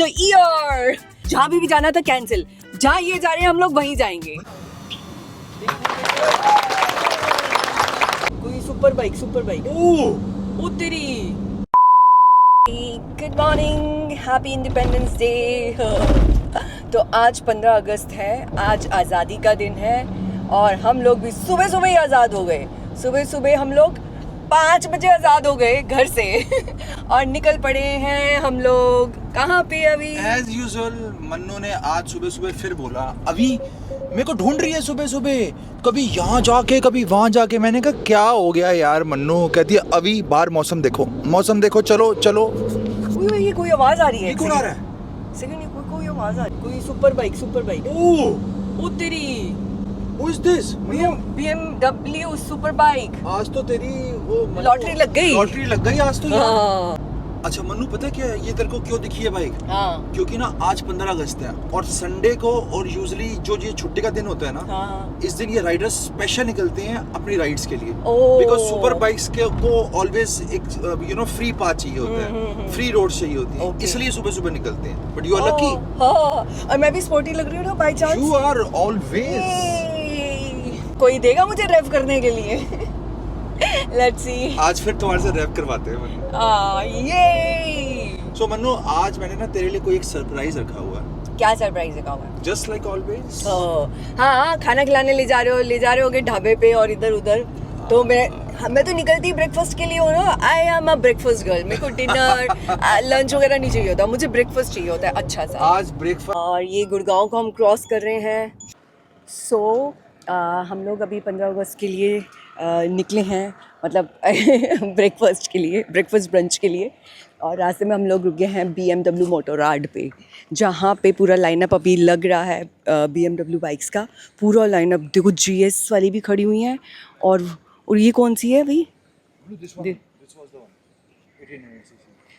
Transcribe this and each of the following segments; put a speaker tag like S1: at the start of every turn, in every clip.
S1: The year. जहाँ भी जाना था कैंसिल, जहाँ ये जा रहे हैं हम लोग वहीं जाएंगे। कोई सुपर बाइक ओ तेरी। Good morning, happy Independence day. तो आज 15 अगस्त है, आज आज़ादी का दिन है और हम लोग भी सुबह सुबह ही आज़ाद हो गए। सुबह सुबह हम लोग 5 बजे आज़ाद हो गए घर से और निकल पड़े हैं हम लोग कहाँ पे अभी।
S2: एज यूजुअल मन्नू ने आज सुबह सुबह फिर बोला अभी मेरे को ढूंढ रही है सुबह सुबह, कभी यहाँ जाके कभी वहाँ जाके। मैंने कहा क्या हो गया यार मन्नू? कहती है अभी बाहर मौसम देखो चलो चलो।
S1: ये कोई आवाज आ रही है।
S2: कौन आ रहा है?
S1: सेकंड कोई आवाज आ रही है। कोई सुपर बाइक ओ तेरी।
S2: Who is this?
S1: BMW super bike.
S2: आज तो तेरी वो
S1: लॉटरी लग गई
S2: आज तो यार।
S1: हाँ।
S2: अच्छा मन्नू पता है क्या ये तेरे को क्यों दिखी है बाइक?
S1: हाँ।
S2: क्योंकि ना आज 15 अगस्त है और संडे को और यूजुअली जो ये छुट्टी का दिन होता है ना,
S1: हाँ।
S2: इस दिन ये राइडर्स स्पेशल निकलते हैं अपनी राइड्स के लिए।
S1: ओह।
S2: बिकॉज सुपर बाइक्स को ऑलवेज एक फ्री पाथ चाहिए होता है, फ्री रोड चाहिए होती है, इसलिए सुबह सुबह निकलते हैं। But you are lucky.
S1: और मैं भी स्पोर्टी लग रही हूँ ना by chance.
S2: You are always.
S1: कोई देगा मुझे रैप करने के लिए? Let's see.
S2: आज फिर तुम्हारे से रैप करवाते हैं मन्नू।
S1: ये
S2: सो मन्नू आज मैंने ना तेरे लिए कोई एक सरप्राइज रखा हुआ है।
S1: क्या सरप्राइज है? हुआ
S2: जस्ट लाइक ऑलवेज।
S1: हाँ, खाना खिलाने ले जा रहे होगे ढाबे पे और इधर उधर। तो मैं तो निकलती ब्रेकफास्ट के लिए हूँ ना। I am a breakfast girl. मेरे को डिनर लंच वगैरह नहीं चाहिए होता, मुझे ब्रेकफास्ट चाहिए होता है अच्छा सा।
S2: आज ब्रेकफास्ट।
S1: और ये गुड़गांव को हम क्रॉस कर रहे हैं। सो हम लोग अभी 15 अगस्त के लिए निकले हैं, मतलब ब्रेकफास्ट ब्रंच के लिए। और रास्ते में हम लोग रुके हैं BMW मोटोराड पे, जहाँ पे पूरा लाइनअप अभी लग रहा है BMW बाइक्स का। पूरा लाइनअप देखो, GS वाली भी खड़ी हुई हैं। और ये कौन सी है अभी?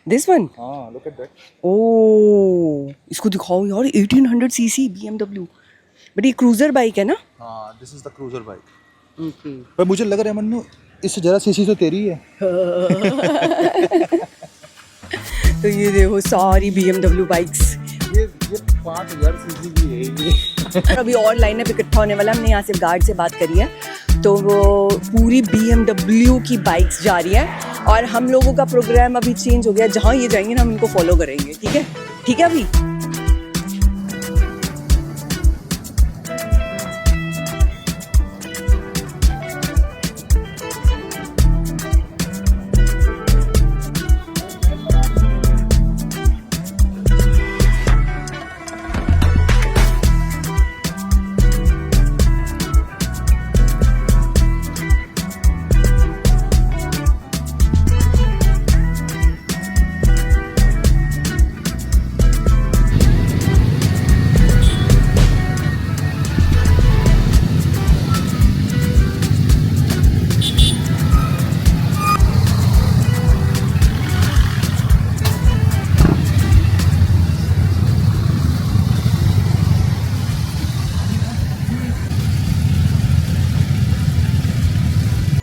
S1: This one.
S2: हाँ, look at that.
S1: ओह, इसको दिखाओ यार, 1800 cc BMW। बट ये क्रूजर बाइक है ना?
S2: हाँ, this is the cruiser bike. पर मुझे लग रहा है मन्नू इससे ज़्यादा सीसी तो तेरी है।
S1: तो ये देखो सारी BMW बाइक्स।
S2: ये 5000 सीसी की है।
S1: अभी और लाइनअप इकट्ठा होने वाला है। हमने यहाँ से गार्ड से बात करी है, तो वो पूरी BMW की बाइक्स जा रही है। और हम लोगों का प्रोग्राम अभी चेंज हो गया, जहाँ ये जाएंगे ना हम इनको फॉलो करेंगे। ठीक है अभी।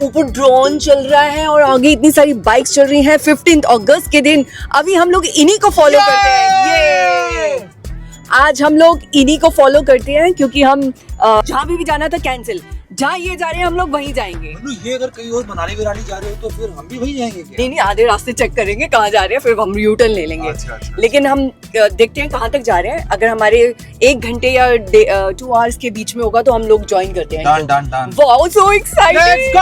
S1: ऊपर ड्रोन चल रहा है और आगे इतनी सारी बाइक्स चल रही हैं 15 अगस्त के दिन। अभी हम लोग इन्हीं को फॉलो करते हैं। ये आज हम लोग इन्हीं को फॉलो करते हैं क्योंकि हम जहाँ भी जाना था कैंसिल, जहाँ ये जा रहे हैं हम लोग वहीं जाएंगे।
S2: ये अगर कहीं और मनाली जा रहे हो तो फिर हम भी वहीं जाएंगे क्या?
S1: नहीं, आधे रास्ते चेक करेंगे कहाँ जा रहे हैं, फिर हम यू टर्न ले लेंगे।
S2: अच्छा।
S1: लेकिन हम देखते हैं कहाँ तक जा रहे हैं। अगर हमारे 1 घंटे या 2 आवर्स के बीच में होगा तो हम लोग ज्वाइन करते हैं।
S2: Done.
S1: Wow, so excited.
S2: Let's go.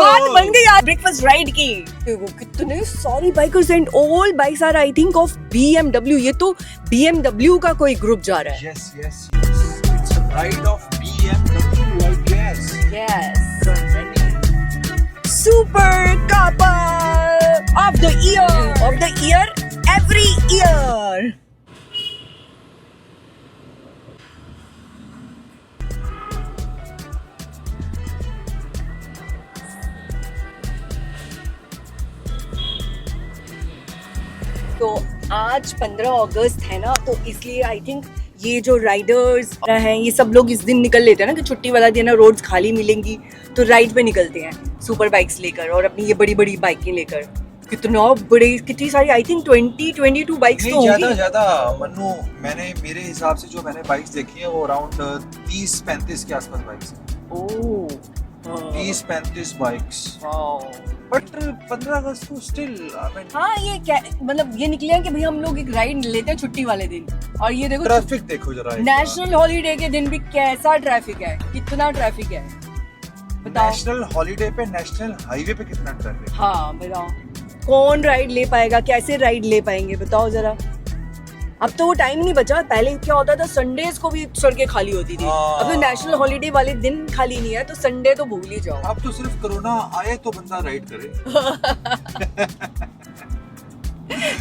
S1: बात बन गई यार ब्रेकफास्ट राइड की। कितने सारी bikers and all bikes are I think of BMW। ये तो BMW का कोई ग्रुप जा रहा है।
S2: Yes. It's a ride of BMW, I guess.
S1: Yes. Super couple of the year every year. तो आज 15 अगस्त है ना, तो इसलिए आई थिंक ये जो राइडर्स हैं ये सब लोग इस दिन निकल लेते हैं ना कि छुट्टी वाला दिन है, रोड्स खाली मिलेंगी तो राइड पे निकलते हैं सुपर बाइक्स लेकर और अपनी ये बड़ी बड़ी बाइकें लेकर। कितना बड़े, कितनी सारी, आई थिंक 22 बाइक्स तो
S2: नहीं
S1: होंगी।
S2: ज्यादा मन्नू, मैंने मेरे हिसाब से जो मैंने बाइक्स देखी है वो अराउंड 30-35 के आसपास बाइक्स हैं।
S1: ओह
S2: 30-35 बाइक्स। बट 15 अगस्त को स्टिल आई मीन
S1: हाँ, ये क्या मतलब, ये निकले हैं कि भाई हम लोग एक राइड लेते हैं छुट्टी वाले दिन, और ये देखो
S2: ट्रैफिक देखो जरा।
S1: नेशनल हॉलीडे के दिन भी कैसा ट्रैफिक है, कितना ट्रैफिक है बताओ।
S2: नेशनल हॉलीडे पे नेशनल हाईवे पे कितना ट्रैफिक।
S1: हाँ बताओ, कौन राइड ले पाएगा, कैसे राइड ले पाएंगे बताओ जरा। अब तो वो टाइम नहीं बचा, पहले क्या होता था संडेज को भी सड़कें खाली होती थी, अब तो नेशनल हॉलीडे वाले दिन खाली नहीं है, तो संडे तो भूल ही जाओ।
S2: अब तो सिर्फ कोरोना आए तो बंदा राइड करे।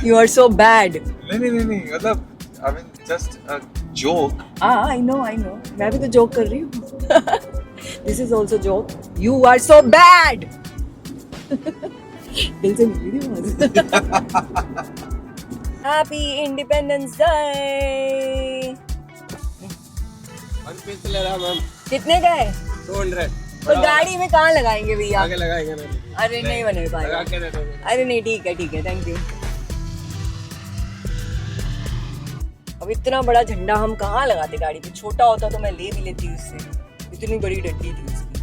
S1: You are so bad.
S2: नहीं मतलब I mean just a joke.
S1: I know मैं भी तो जोक कर रही हूँ। This is also joke, you are so bad. दिल से निकली थी आवाज। Happy Independence Day. कितने का है?
S3: 200
S1: तो गाड़ी में कहाँ लगाएंगे भैया?
S3: आगे लगाएंगे ना।
S1: अरे नहीं बने पाएगा।
S3: लगा के दे दोगे।
S1: अरे नहीं, ठीक है, थैंक यू। अब इतना बड़ा झंडा हम कहाँ लगाते गाड़ी पे, छोटा होता तो मैं ले भी लेती उससे, इतनी बड़ी डंडी थी उसकी।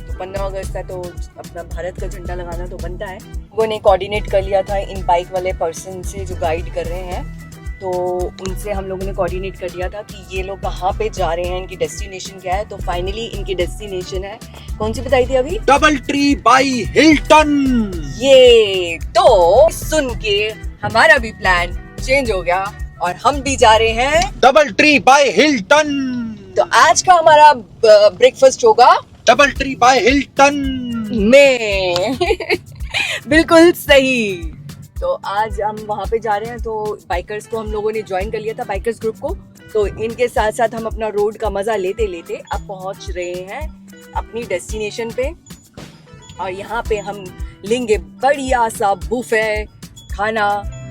S1: तो 15 अगस्त है तो अपना भारत का झंडा लगाना तो बनता है। लोगों ने कोऑर्डिनेट कर लिया था इन बाइक वाले पर्सन से जो गाइड कर रहे हैं, तो उनसे हम लोगों ने कोऑर्डिनेट कर लिया था कि ये लोग कहाँ पे जा रहे हैं, इनकी डेस्टिनेशन क्या है। तो फाइनली इनकी डेस्टिनेशन है, कौन सी बताई थी अभी?
S2: Double tree by Hilton.
S1: ये तो सुन के हमारा भी प्लान चेंज हो गया और हम भी जा रहे हैं
S2: डबल ट्री बाय हिल्टन।
S1: तो आज का हमारा ब्रेकफास्ट होगा
S2: डबल ट्री बाय हिल्टन
S1: में। बिल्कुल सही। तो आज हम वहाँ पे जा रहे हैं, तो बाइकर्स को हम लोगों ने ज्वाइन कर लिया था, बाइकर्स ग्रुप को। तो इनके साथ साथ हम अपना रोड का मजा लेते लेते अब पहुँच रहे हैं अपनी डेस्टिनेशन पे, और यहाँ पे हम लेंगे बढ़िया सा बुफे खाना।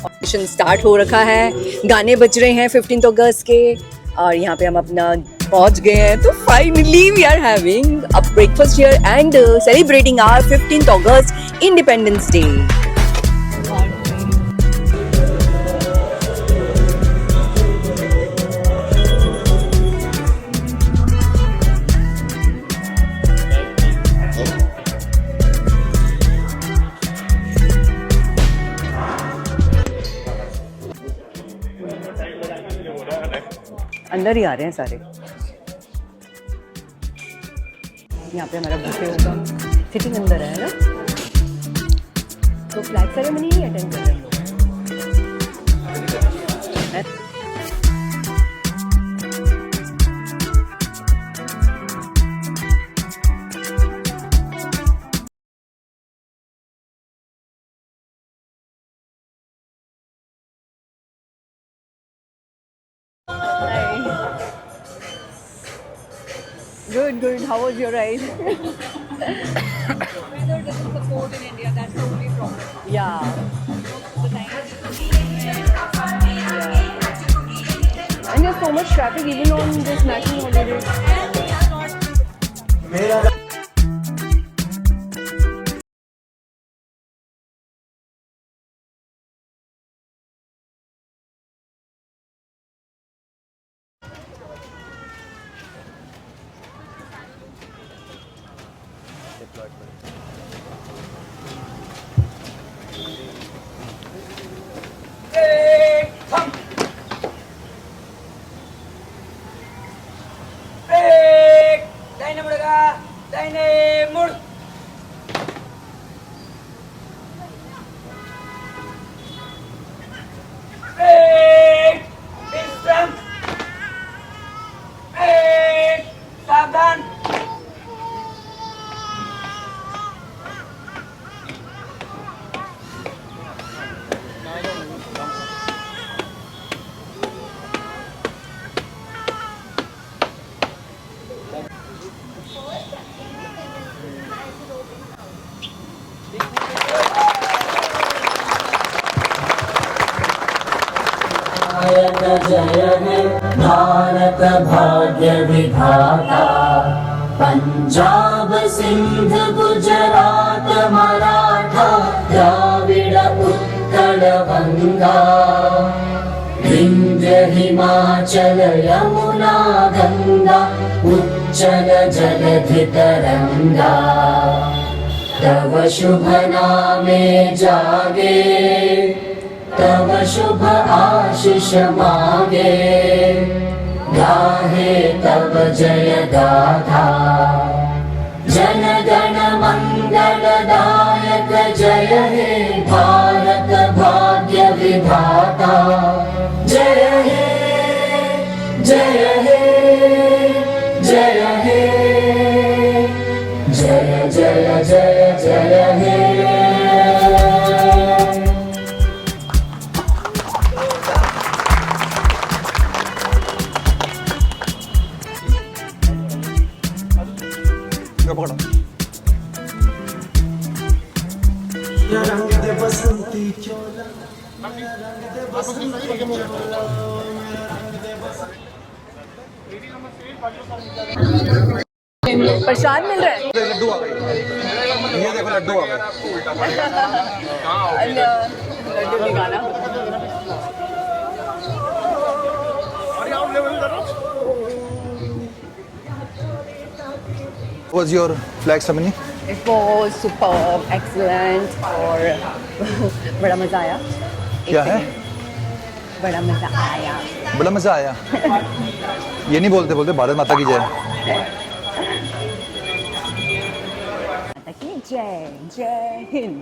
S1: ऑपरेशन स्टार्ट हो रखा है, गाने बज रहे हैं 15 अगस्त के, और यहाँ पे हम अपना पहुंच गए हैं। तो finally we are having a breakfast here and celebrating our 15th August Independence Day. अंदर ही आ रहे हैं सारे। यहाँ पे हमारा बुफे होगा, सिटिंग अंदर है ना। तो फ्लैग सेरेमनी ही अटेंड कर रहे हैं Good. How was your ride?
S4: Weather doesn't support in India, that's the only problem.
S1: Yeah. And there's so much traffic even on this national holiday.
S5: जय हे भारत भाग्य विधाता, पंजाब सिंध गुजरात मराठा गङ्गा विन्ध्य हिमाचल यमुना गङ्गा उच्चल जलधितरङ्गा तव शुभ नामे जागे तव शुभ आशीष मागे गाहे तव जय गाथा जन गण मंगलदायक जय हे भारत भाग्य विधाता जय हे जय हे जय हे जय जय जय जय हे
S1: प्रसाद मिल रहा है।
S2: लड्डू आ गए, ये देखो लड्डू आ गए।
S1: लड्डू निकाला।
S2: Was your flag ceremony?
S1: It was superb, excellent और बड़ा मज़ा आया।
S2: क्या है?
S1: बड़ा मज़ा आया।
S2: बड़ा मजा आया। ये नहीं बोलते बोलते भारत माता की जय।
S1: माता की जय, जय हिंद।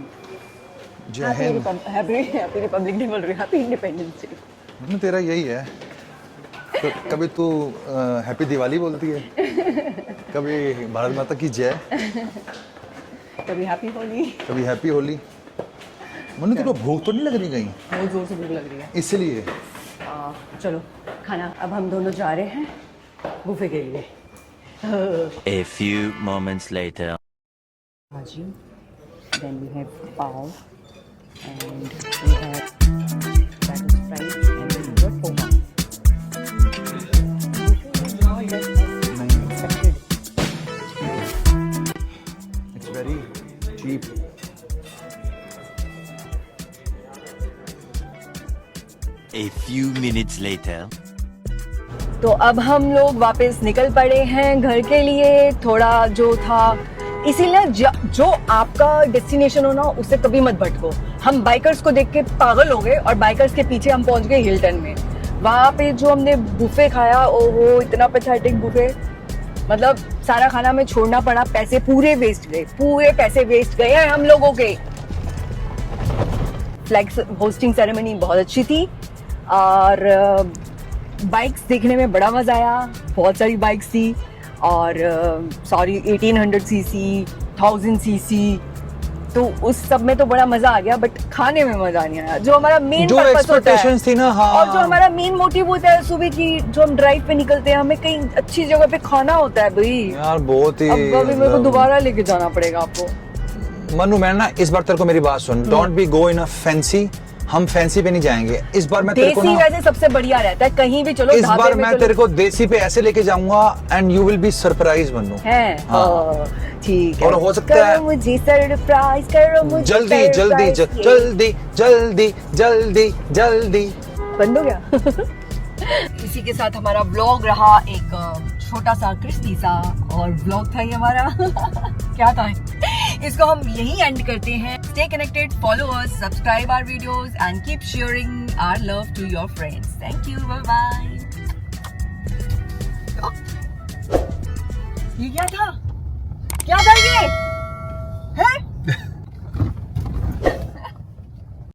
S2: जय हिंद।
S1: हैप्पी रिपब्लिक डे बोल रही हूँ, हैप्पी इंडिपेंडेंस डे।
S2: तेरा यही है, तो कभी तू हैप्पी दिवाली बोलती है, कभी भारत माता की जय,
S1: कभी हैप्पी होली,
S2: कभी हैप्पी होली। मनु तेरे को भूख तो नहीं लग रही कहीं?
S1: बहुत जोर से भूख लग रही है।
S2: इसलिए
S1: चलो खाना, अब हम दोनों जा रहे हैं बुफे के लिए।
S3: A few moments later.
S1: Bhaji, then we have pav, and we have that is fried, and then we have poha. All that as expected.
S2: it's very cheap.
S3: A few minutes later.
S1: तो अब हम लोग वापस निकल पड़े हैं घर के लिए। थोड़ा जो था, इसीलिए जो आपका डेस्टिनेशन हो ना, उससे कभी मत भटको। हम बाइकर्स को देख के पागल हो गए और बाइकर्स के पीछे हम पहुंच गए हिल्टन में। वहाँ पे जो हमने बुफे खाया, ओहो इतना पैथेटिक बुफे, मतलब सारा खाना में छोड़ना पड़ा, पैसे पूरे वेस्ट गए, पूरे पैसे वेस्ट गए हैं हम लोगों के। फ्लैग होस्टिंग सेरेमनी बहुत अच्छी थी और बाइक्स देखने में बड़ा मजा आया। बहुत सारी बाइक्स थी और सॉरी 1800 सीसी, 1000 सीसी, तो उस सब में तो बड़ा मजा आ गया, बट खाने में मजा नहीं आया। जो हमारा मेन
S2: जो एक्सपेक्टेशंस थी ना, हाँ,
S1: और जो हमारा मेन मोटिव होता है सुबह की, जो हम ड्राइव पे निकलते हैं, हमें कहीं अच्छी जगह पे खाना होता है भाई।
S2: यार बहुत ही।
S1: अब अभी मेरे को दोबारा लेके जाना पड़ेगा आपको।
S2: मनु मैं ना इस बार तेरे को मेरी बात सुन, don't be go in a fancy. हम फैंसी पे नहीं जाएंगे इस बार। मैं तेरे को
S1: देसी
S2: ना,
S1: वैसे सबसे बढ़िया रहता है, कहीं भी चलो
S2: इस
S1: ढाबे
S2: बार
S1: में
S2: मैं
S1: चलो।
S2: तेरे को देसी पे ऐसे लेके जाऊंगा and you will be surprise Manu.
S1: है
S2: हाँ।
S1: ठीक है,
S2: और हो सकता है
S1: करो मुझे सरप्राइज, करो मुझे
S2: जल्दी जल्दी
S1: surprise।
S2: जल्दी जल्दी जल्दी जल्दी।
S1: बंद हो गया। इसी के साथ हमारा व्लॉग रहा एक छोटा सा क्रिस्पी सा और व्लॉग था ये हमारा। क्या था, इसको हम यही एंड करते हैं। Stay connected, follow us, subscribe our videos and keep sharing our love to your friends. Thank you, bye bye. ये क्या था?